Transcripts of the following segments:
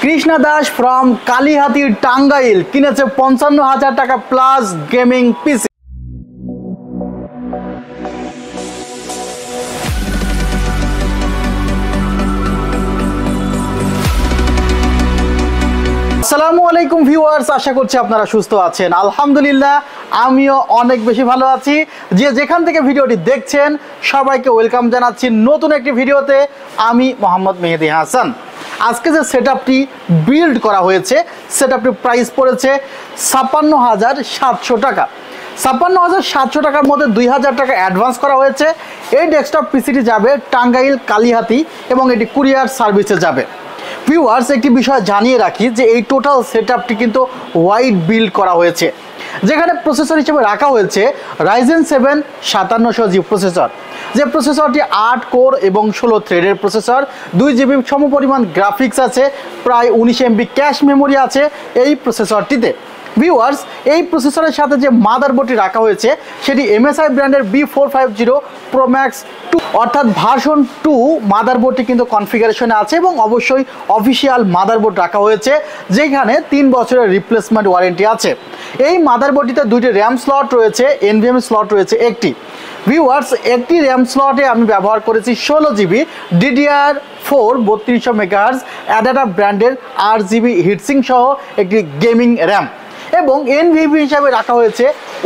Krishna Das from Kalihati Tangail কিনেছে ৫৫,০০০ টাকা plus gaming পিসি। আসসালামু আলাইকুম ভিউয়ার্স, আশা করছি আপনারা সুস্থ আছেন। আলহামদুলিল্লাহ আমিও অনেক বেশি ভালো আছি। যে যেখান থেকে ভিডিওটি দেখছেন সবাইকে ওয়েলকাম জানাচ্ছি নতুন একটি ভিডিওতে। আমি মোহাম্মদ মেহেদি হাসান। আজকে যে সেটআপটি বিল্ড করা হয়েছে সেটআপটির প্রাইস পড়েছে ৫৬,৭০০ টাকা। ৫৬,৭০০ টাকার মধ্যে ২,০০০ টাকা অ্যাডভান্স করা হয়েছে। এই ডেস্কটপ পিসিটি যাবে টাঙ্গাইল কালীহাতি এবং এটি কুরিয়ার সার্ভিসে যাবে। ভিউয়ার্স, একটি বিষয় জানিয়ে রাখি যে এই টোটাল সেটআপটি কিন্তু ওয়াইড বিল্ড করা হয়েছে, যেখানে প্রসেসর হিসেবে রাখা হয়েছে Ryzen 7 5700G প্রসেসর। যে প্রসেসরটি ৮ কোর এবং 16 থ্রেডের প্রসেসর, 2 GB সমপরিমাণ গ্রাফিক্স আছে, প্রায় 19 MB ক্যাশ মেমোরি আছে এই প্রসেসরটিতে। ভিউয়ার্স, এই প্রসেসরের সাথে যে মাদারবোর্ডটি রাখা হয়েছে সেটি MSI ব্র্যান্ডের B450 Pro Max 2 অর্থাৎ ভার্সন 2 মাদারবোর্ডটি কিন্তু কনফিগারেশনে আছে এবং অবশ্যই অফিসিয়াল মাদারবোর্ড রাখা হয়েছে, যেখানে 3 বছরের রিপ্লেসমেন্ট ওয়ারেন্টি আছে। এই মাদারবোর্ডটিতে 2টি র্যাম স্লট রয়েছে, NVMe স্লট রয়েছে একটি। ভিউয়ার্স, একটি র্যাম স্লটে আমি ব্যবহার করেছি 16 GB DDR4 3200 MHz অ্যাডাটা ব্র্যান্ডের RGB হিটসিং সহ একটি গেমিং র্যাম, এবং NVMe হিসাবে রাখা হয়েছে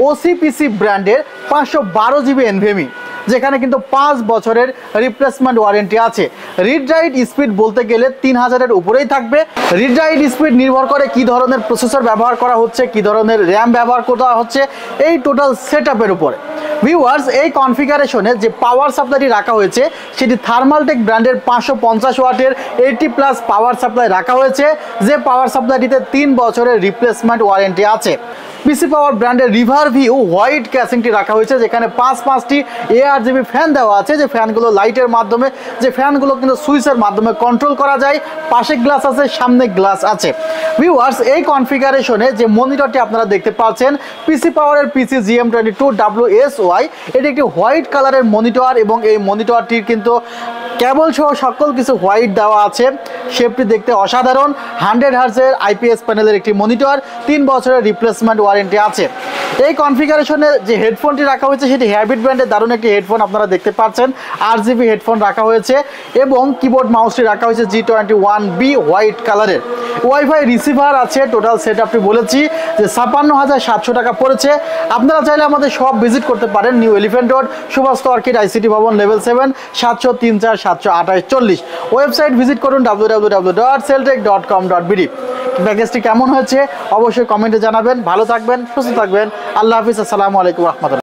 OCPC ব্র্যান্ডের 512 GB NVMe, যেখানে কিন্তু 5 বছরের রিপ্লেসমেন্ট ওয়ারেন্টি আছে। রিড রাইট স্পিড বলতে গেলে 3000-এর উপরেই থাকবে। রিড রাইট স্পিড নির্ভর করে কি ধরনের প্রসেসর ব্যবহার করা হচ্ছে, কি ধরনের র্যাম ব্যবহার করা হচ্ছে এই টোটাল সেটআপের উপরে। ভিউয়ার্স, এই কনফিগারেশনে যে পাওয়ার সাপ্লাইটি রাখা হয়েছে সেটি থার্মালটেক ব্র্যান্ডের 550 ওয়াটের 80+ পাওয়ার সাপ্লাই রাখা হয়েছে, যে পাওয়ার সাপ্লাইটিতে 3 বছরের রিপ্লেসমেন্ট ওয়ারেন্টি আছে। পিসি পাওয়ার ব্র্যান্ডের রিভারভিউ হোয়াইট ক্যাসিংটি রাখা হয়েছে, যেখানে 5টি ARGB ফ্যান দেওয়া আছে, যে ফ্যানগুলো লাইটের মাধ্যমে, যে ফ্যানগুলো কিন্তু সুইচের মাধ্যমে কন্ট্রোল করা যায়। পাশে গ্লাস আছে, সামনে গ্লাস আছে। ভিউয়ার্স, এই কনফিগারেশনে যে মনিটরটি আপনারা দেখতে পাচ্ছেন পিসি পাওয়ারের PC GM22WSY, এটি একটি হোয়াইট কালারের মনিটর এবং এই মনিটরটির কিন্তু কেবল সহ সকল কিছু হোয়াইট দেওয়া আছে। শেপটি দেখতে অসাধারণ। 100 হার্জের IPS প্যানেলের একটি মনিটর, 3 বছরের রিপ্লেসমেন্ট ওয়ারেন্টি আছে। এই কনফিগারেশনে যে হেডফোনটি রাখা হয়েছে সেটি হ্যাবিট ব্র্যান্ডের দারুণ একটি হেডফোন আপনারা দেখতে পাচ্ছেন। RGB হেডফোন রাখা হয়েছে এবং কিবোর্ড মাউসটি রাখা হয়েছে G21B হোয়াইট কালারের। ওয়াইফাই রিসিভার আছে। টোটাল সেটআপটি বলেছি যে ৫৬,৭০০ টাকা পড়েছে। আপনারা চাইলে আমাদের শপ ভিজিট করতে পারেন, new elephant road, Subhash orchid ICT ভবন লেভেল 7, 703-4-728-40। ওয়েবসাইট ভিজিট করুন www.celltech.com.bd। প্যাকেজটি কেমন হয়েছে অবশ্যই কমেন্টে জানাবেন। ভালো থাকবেন, সুস্থ থাকবেন। আল্লাহ হাফিজ। আসসালামু আলাইকুম রহমতুল্লাহ।